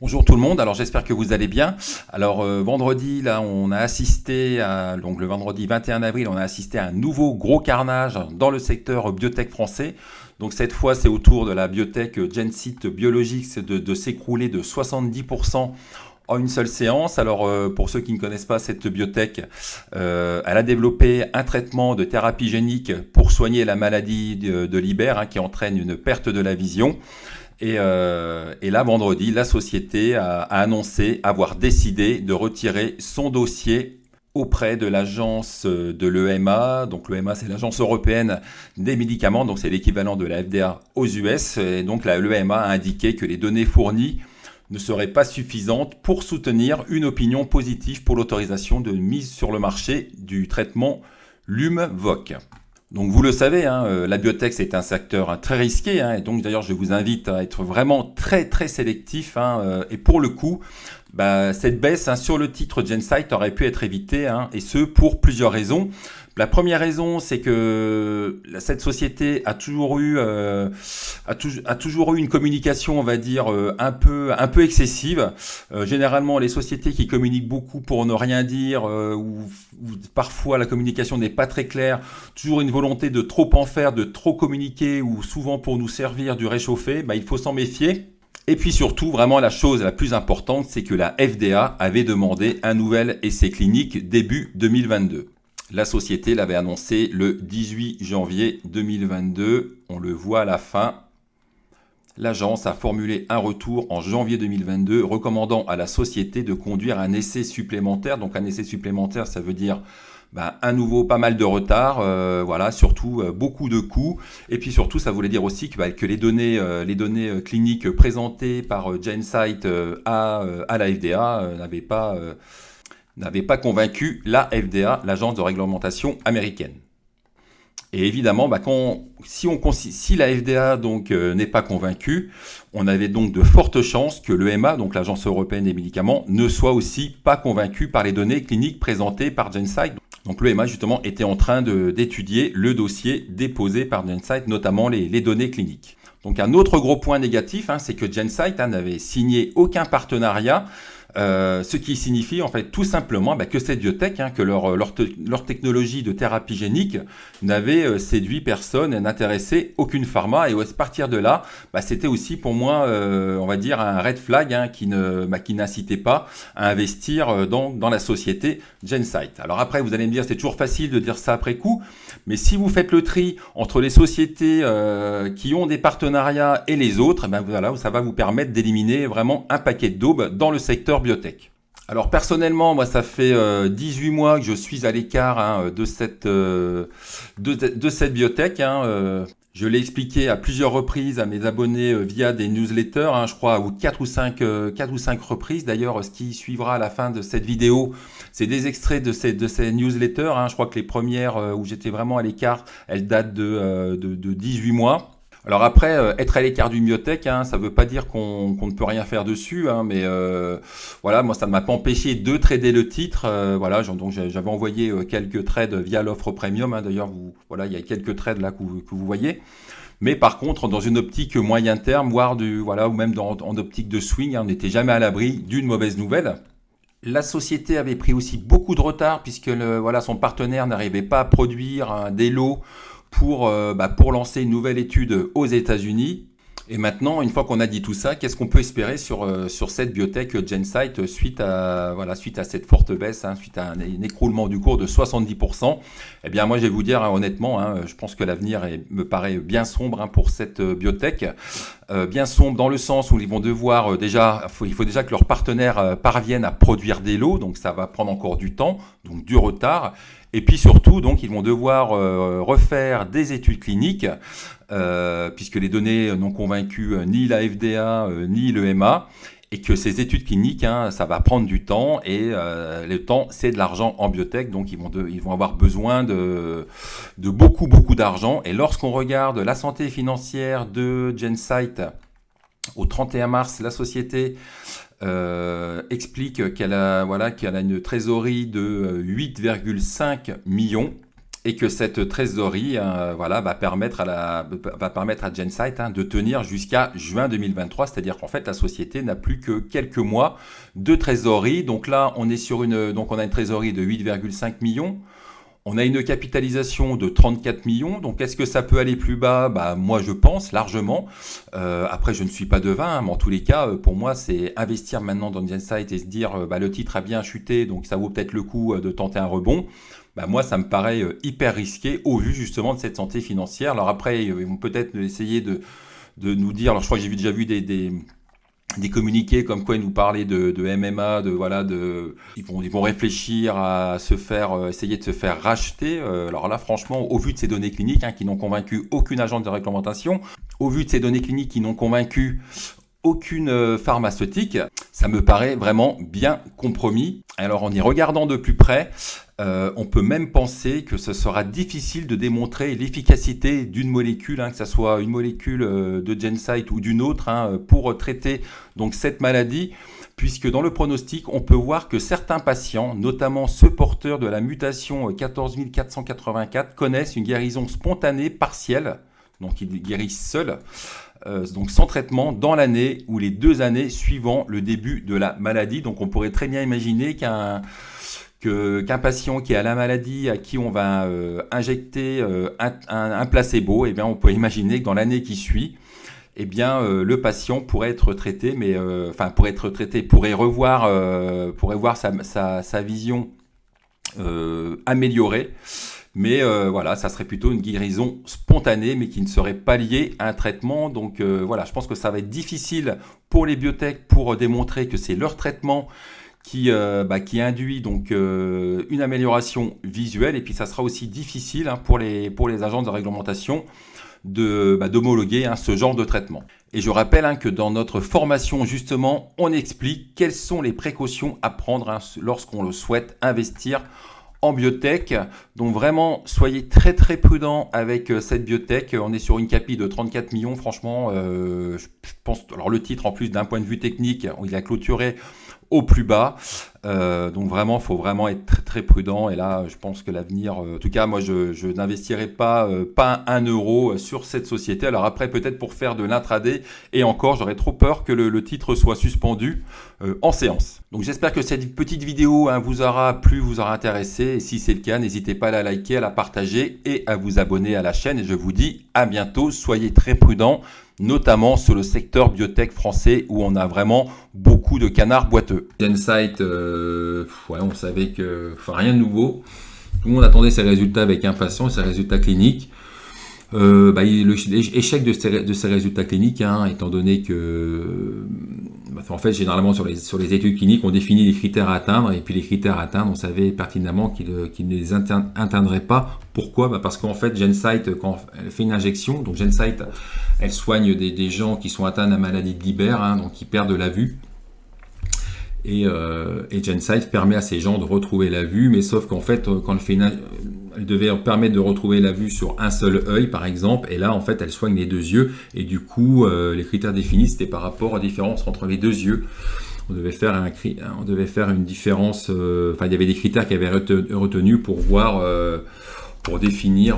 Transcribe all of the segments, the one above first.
Bonjour tout le monde, alors j'espère que vous allez bien. Alors vendredi, là on a assisté à, donc le vendredi 21 avril, on a assisté à un nouveau gros carnage dans le secteur biotech français. Donc cette fois c'est au tour de la biotech Gensit Biologics de s'écrouler de 70% en une seule séance. Alors pour ceux qui ne connaissent pas cette biotech, elle a développé un traitement de thérapie génique pour soigner la maladie de l'Iber, qui entraîne une perte de la vision. Et là, vendredi, la société a annoncé avoir décidé de retirer son dossier auprès de l'agence de l'EMA. Donc l'EMA, c'est l'agence européenne des médicaments, donc c'est l'équivalent de la FDA aux US. Et donc l'EMA a indiqué que les données fournies ne seraient pas suffisantes pour soutenir une opinion positive pour l'autorisation de mise sur le marché du traitement LUMVOC. Donc vous le savez, la biotech c'est un secteur très risqué, et donc d'ailleurs je vous invite à être vraiment très très sélectif, et pour le coup, cette baisse sur le titre Gensight aurait pu être évitée, et ce pour plusieurs raisons. La première raison, c'est que cette société a toujours eu une communication, on va dire, un peu excessive. Généralement, les sociétés qui communiquent beaucoup pour ne rien dire, ou parfois la communication n'est pas très claire, toujours une volonté de trop en faire, de trop communiquer, ou souvent pour nous servir du réchauffé, il faut s'en méfier. Et puis surtout, vraiment la chose la plus importante, c'est que la FDA avait demandé un nouvel essai clinique début 2022. La société l'avait annoncé le 18 janvier 2022. On le voit à la fin. L'agence a formulé un retour en janvier 2022 recommandant à la société de conduire un essai supplémentaire. Donc un essai supplémentaire, ça veut dire à nouveau pas mal de retard, surtout beaucoup de coûts. Et puis surtout, ça voulait dire aussi que les données cliniques présentées par Gensight à la FDA n'avait pas convaincu la FDA, l'agence de réglementation américaine. Et évidemment, si la FDA n'est pas convaincue, on avait donc de fortes chances que l'EMA, donc l'agence européenne des médicaments, ne soit aussi pas convaincue par les données cliniques présentées par Gensight. Donc l'EMA justement était en train d'étudier le dossier déposé par Gensight, notamment les données cliniques. Donc un autre gros point négatif, c'est que Gensight n'avait signé aucun partenariat. Ce qui signifie en fait tout simplement que cette biotech, que leur technologie de thérapie génique n'avait séduit personne, n'intéressait aucune pharma, et à partir de là, c'était aussi pour moi, on va dire, un red flag qui n'incitait pas à investir dans la société Gensight. Alors après, vous allez me dire, c'est toujours facile de dire ça après coup, mais si vous faites le tri entre les sociétés qui ont des partenariats et les autres, ça va vous permettre d'éliminer vraiment un paquet d'aubes dans le secteur biotech. Alors personnellement, moi ça fait 18 mois que je suis à l'écart de cette biotech. Je l'ai expliqué à plusieurs reprises à mes abonnés via des newsletters, je crois, ou 4 ou 5 reprises. D'ailleurs, ce qui suivra à la fin de cette vidéo, c'est des extraits de ces newsletters. Je crois que les premières où j'étais vraiment à l'écart, elles datent de 18 mois. Alors après, être à l'écart d'une biotech, ça veut pas dire qu'on ne peut rien faire dessus, mais moi ça ne m'a pas empêché de trader le titre. Donc j'avais envoyé quelques trades via l'offre premium. D'ailleurs, il y a quelques trades là que vous voyez. Mais par contre, dans une optique moyen terme, voire ou même en optique de swing, on n'était jamais à l'abri d'une mauvaise nouvelle. La société avait pris aussi beaucoup de retard puisque son partenaire n'arrivait pas à produire des lots pour lancer une nouvelle étude aux États-Unis. Et maintenant, une fois qu'on a dit tout ça, qu'est-ce qu'on peut espérer sur cette biotech Gensight suite à cette forte baisse, suite à un écroulement du cours de 70%? Eh bien, moi, je vais vous dire honnêtement, je pense que l'avenir me paraît bien sombre pour cette biotech. Bien sombre dans le sens où ils vont devoir il faut déjà que leurs partenaires parviennent à produire des lots, donc ça va prendre encore du temps, donc du retard. Et puis surtout, donc, ils vont devoir refaire des études cliniques, puisque les données n'ont convaincu ni la FDA ni l'EMA, et que ces études cliniques, ça va prendre du temps, et le temps, c'est de l'argent en biotech, donc ils vont avoir besoin de beaucoup d'argent. Et lorsqu'on regarde la santé financière de Gensight, au 31 mars, la société explique qu'elle a une trésorerie de 8,5 millions. et que cette trésorerie voilà, va permettre à Gensight de tenir jusqu'à juin 2023, c'est-à-dire qu'en fait la société n'a plus que quelques mois de trésorerie. Donc là on est on a une trésorerie de 8,5 millions. On a une capitalisation de 34 millions, donc est-ce que ça peut aller plus bas? Moi je pense largement. Après je ne suis pas devin, mais en tous les cas, pour moi c'est investir maintenant dans Gensight et se dire le titre a bien chuté, donc ça vaut peut-être le coup de tenter un rebond. Moi ça me paraît hyper risqué au vu justement de cette santé financière. Alors après ils vont peut-être essayer de nous dire, alors je crois que j'ai déjà vu des communiqués comme quoi ils nous parlaient de MMA, ils vont réfléchir à essayer de se faire racheter. Alors là, franchement, au vu de ces données cliniques qui n'ont convaincu aucune agence de réglementation, au vu de ces données cliniques qui n'ont convaincu aucune pharmaceutique, ça me paraît vraiment bien compromis. Alors en y regardant de plus près, on peut même penser que ce sera difficile de démontrer l'efficacité d'une molécule, que ce soit une molécule de Gensight ou d'une autre, pour traiter donc cette maladie, puisque dans le pronostic, on peut voir que certains patients, notamment ceux porteurs de la mutation 14484, connaissent une guérison spontanée partielle, donc ils guérissent seuls, donc sans traitement dans l'année ou les 2 années suivant le début de la maladie. Donc on pourrait très bien imaginer qu'un patient qui a la maladie, à qui on va injecter un placebo, on peut imaginer que dans l'année qui suit, le patient pourrait être traité, pourrait revoir sa vision améliorée. Mais ça serait plutôt une guérison spontanée, mais qui ne serait pas liée à un traitement. Donc je pense que ça va être difficile pour les biotech pour démontrer que c'est leur traitement qui induit donc une amélioration visuelle. Et puis ça sera aussi difficile pour les agences de réglementation d'homologuer ce genre de traitement. Et je rappelle que dans notre formation, justement, on explique quelles sont les précautions à prendre lorsqu'on le souhaite investir en biotech. Donc vraiment, soyez très très prudents avec cette biotech. On est sur une capi de 34 millions. Franchement, je pense. Alors le titre, en plus d'un point de vue technique, il a clôturé au plus bas. Donc vraiment, il faut vraiment être très très prudent. Et là, je pense que l'avenir, en tout cas, moi, je n'investirai pas 1 euro sur cette société. Alors après, peut-être pour faire de l'intraday. Et encore, j'aurais trop peur que le titre soit suspendu en séance. Donc j'espère que cette petite vidéo vous aura plu, vous aura intéressé. Et si c'est le cas, n'hésitez pas à la liker, à la partager et à vous abonner à la chaîne. Et je vous dis à bientôt. Soyez très prudents, notamment sur le secteur biotech français où on a vraiment beaucoup de canards boiteux. Gensight, on savait que rien de nouveau. Tout le monde attendait ses résultats avec impatience, ses résultats cliniques. L'échec de ces résultats cliniques, étant donné que généralement sur les études cliniques, on définit les critères à atteindre, et puis les critères à atteindre, on savait pertinemment qu'ils ne les atteindraient pas. Pourquoi? Parce qu'en fait, Gensight, quand elle fait une injection, donc Gensight, elle soigne des gens qui sont atteints de la maladie de Leber, donc qui perdent la vue. Et Gensight permet à ces gens de retrouver la vue, mais sauf qu'en fait, quand elle devait permettre de retrouver la vue sur un seul œil, par exemple, et là, en fait, elle soigne les 2 yeux, et du coup, les critères définis, c'était par rapport à la différence entre les 2 yeux. On devait faire une différence, il y avait des critères qui avaient retenus pour voir, pour définir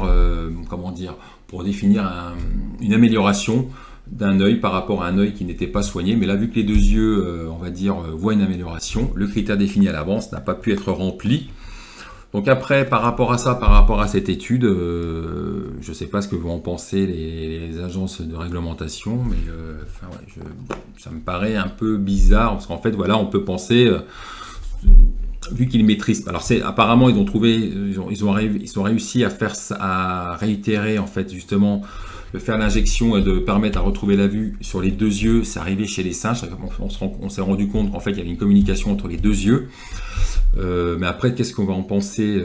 une amélioration d'un œil par rapport à un œil qui n'était pas soigné. Mais là, vu que les 2 yeux, voient une amélioration, le critère défini à l'avance n'a pas pu être rempli. Donc après, par rapport à cette étude, je ne sais pas ce que vont en penser les agences de réglementation, mais ça me paraît un peu bizarre, parce qu'en fait, on peut penser, vu qu'ils maîtrisent. Alors apparemment, ils ont réussi à réitérer en fait justement de faire l'injection et de permettre à retrouver la vue sur les 2 yeux. C'est arrivé chez les singes. On s'est rendu compte qu'en fait il y avait une communication entre les 2 yeux. Mais après, qu'est-ce qu'on va en penser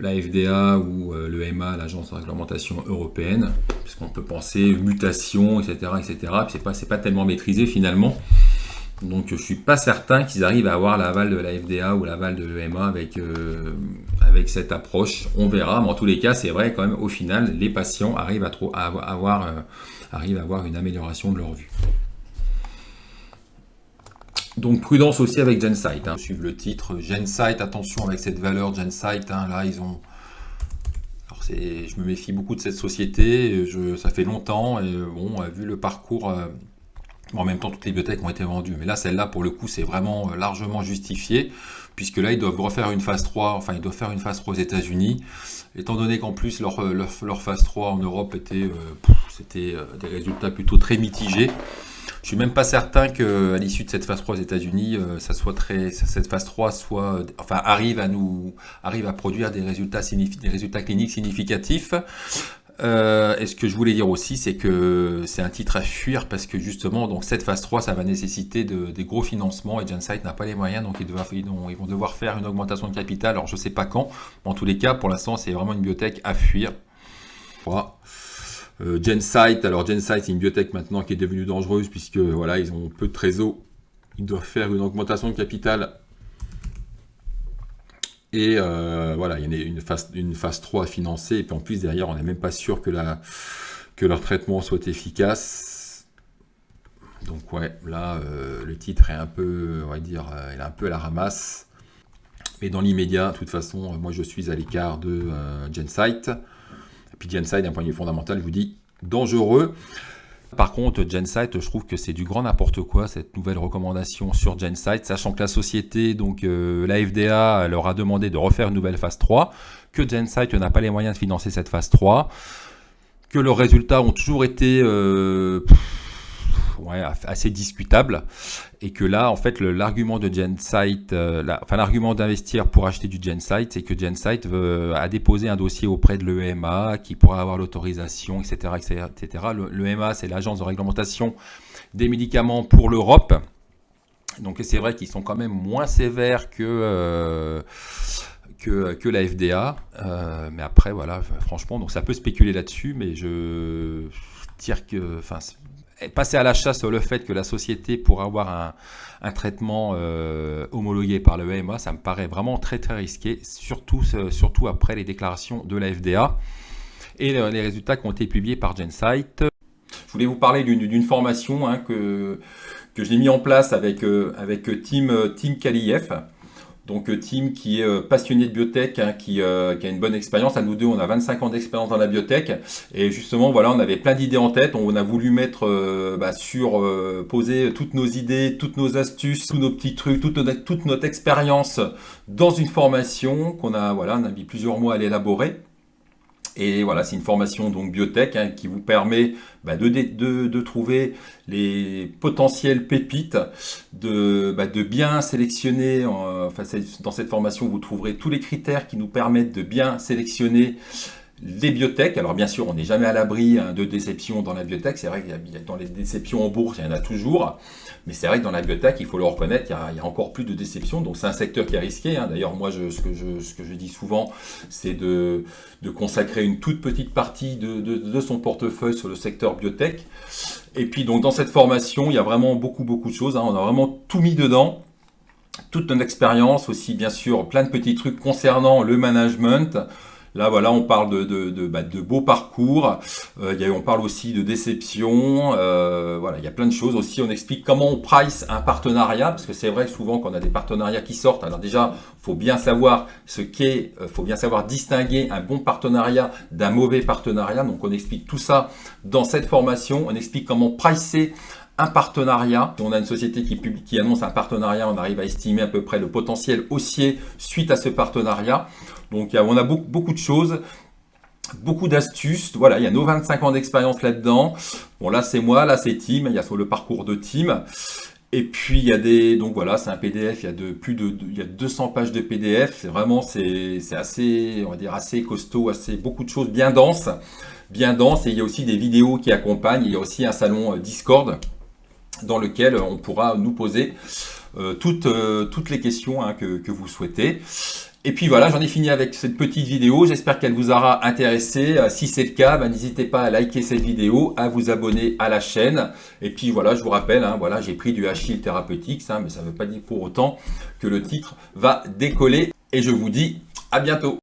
la FDA ou le EMA, l'agence de réglementation européenne, puisqu'on peut penser mutation, etc., etc. C'est pas tellement maîtrisé finalement. Donc je suis pas certain qu'ils arrivent à avoir l'aval de la FDA ou l'aval de l'EMA avec cette approche. On verra, mais en tous les cas, c'est vrai quand même, au final, les patients arrivent à avoir une amélioration de leur vue. Donc prudence aussi avec Gensight. Suivre le titre Gensight, attention avec cette valeur Gensight. Là, ils ont je me méfie beaucoup de cette société. Ça fait longtemps et bon, vu le parcours, bon, en même temps toutes les bibliothèques ont été vendues, mais là celle-là pour le coup c'est vraiment largement justifié, puisque là ils doivent refaire une phase 3, enfin ils doivent faire une phase 3 aux États-Unis, étant donné qu'en plus leur phase 3 en Europe c'était des résultats plutôt très mitigés. Je suis même pas certain qu'à l'issue de cette phase 3 aux États-Unis, cette phase 3 arrive à produire des résultats cliniques significatifs. Et ce que je voulais dire aussi, c'est que c'est un titre à fuir parce que justement, donc cette phase 3, ça va nécessiter des gros financements et Gensight n'a pas les moyens, donc ils vont devoir faire une augmentation de capital. Alors je sais pas quand, mais en tous les cas, pour l'instant, c'est vraiment une biotech à fuir. Voilà. Gensight, c'est une biotech maintenant qui est devenue dangereuse puisque voilà, ils ont peu de trésor, ils doivent faire une augmentation de capital et voilà, il y a une phase 3 à financer et puis en plus derrière on n'est même pas sûr que leur traitement soit efficace. Donc ouais, là le titre est un peu, on va dire, il est un peu à la ramasse. Mais dans l'immédiat, de toute façon, moi je suis à l'écart de Gensight. Puis Gensight, d'un point de vue fondamental, je vous dis, dangereux. Par contre, Gensight, je trouve que c'est du grand n'importe quoi, cette nouvelle recommandation sur Gensight, sachant que la société, donc la FDA, leur a demandé de refaire une nouvelle phase 3, que Gensight n'a pas les moyens de financer cette phase 3, que leurs résultats ont toujours été assez discutables, et que là, en fait, l'argument de Gensight, l'argument d'investir pour acheter du Gensight, c'est que Gensight a déposé un dossier auprès de l'EMA qui pourrait avoir l'autorisation, etc., etc. L'EMA, c'est l'agence de réglementation des médicaments pour l'Europe. Donc c'est vrai qu'ils sont quand même moins sévères que la FDA. Mais après, voilà, franchement, donc ça peut spéculer là-dessus, mais je tire que... passer à l'achat sur le fait que la société pourra avoir un traitement homologué par le EMA, ça me paraît vraiment très très risqué, surtout après les déclarations de la FDA et les résultats qui ont été publiés par Gensight. Je voulais vous parler d'une formation que j'ai mis en place avec Tim Kaliyev. Donc Tim qui est passionné de biotech, qui a une bonne expérience. À nous deux, on a 25 ans d'expérience dans la biotech. Et justement, voilà, on avait plein d'idées en tête. On a voulu mettre poser toutes nos idées, toutes nos astuces, tous nos petits trucs, toute notre expérience dans une formation qu'on a, voilà, on a mis plusieurs mois à l'élaborer. Et voilà, c'est une formation donc biotech qui vous permet de trouver les potentielles pépites, de bien sélectionner. Dans cette formation, vous trouverez tous les critères qui nous permettent de bien sélectionner les biotech. Alors bien sûr, on n'est jamais à l'abri de déceptions dans la biotech. C'est vrai qu'il y a dans les déceptions en bourse, il y en a toujours. Mais c'est vrai que dans la biotech, il faut le reconnaître, il y a encore plus de déceptions. Donc c'est un secteur qui est risqué. D'ailleurs, moi, ce que je dis souvent, c'est de consacrer une toute petite partie de son portefeuille sur le secteur biotech. Et puis donc dans cette formation, il y a vraiment beaucoup de choses. On a vraiment tout mis dedans. Toute notre expérience aussi, bien sûr, plein de petits trucs concernant le management. Là, voilà, on parle de beaux parcours. On parle aussi de déception. Voilà, il y a plein de choses aussi. On explique comment on price un partenariat, parce que c'est vrai que souvent, quand on a des partenariats qui sortent, alors déjà, faut bien savoir faut bien savoir distinguer un bon partenariat d'un mauvais partenariat. Donc, on explique tout ça dans cette formation. On explique comment pricer un partenariat. On a une société qui annonce un partenariat, on arrive à estimer à peu près le potentiel haussier suite à ce partenariat. Donc on a beaucoup de choses, beaucoup d'astuces. Voilà, il y a nos 25 ans d'expérience là-dedans. Bon, là c'est moi, là c'est Tim, il y a sur le parcours de Tim. Et puis il y a donc voilà, c'est un PDF, il y a 200 pages de PDF. C'est vraiment, c'est assez, on va dire, assez costaud, beaucoup de choses bien denses. Et il y a aussi des vidéos qui accompagnent. Il y a aussi un salon Discord dans lequel on pourra nous poser toutes les questions que vous souhaitez. Et puis voilà, j'en ai fini avec cette petite vidéo. J'espère qu'elle vous aura intéressé. Si c'est le cas, n'hésitez pas à liker cette vidéo, à vous abonner à la chaîne. Et puis voilà, je vous rappelle, voilà, j'ai pris du Achille Therapeutics, mais ça ne veut pas dire pour autant que le titre va décoller. Et je vous dis à bientôt.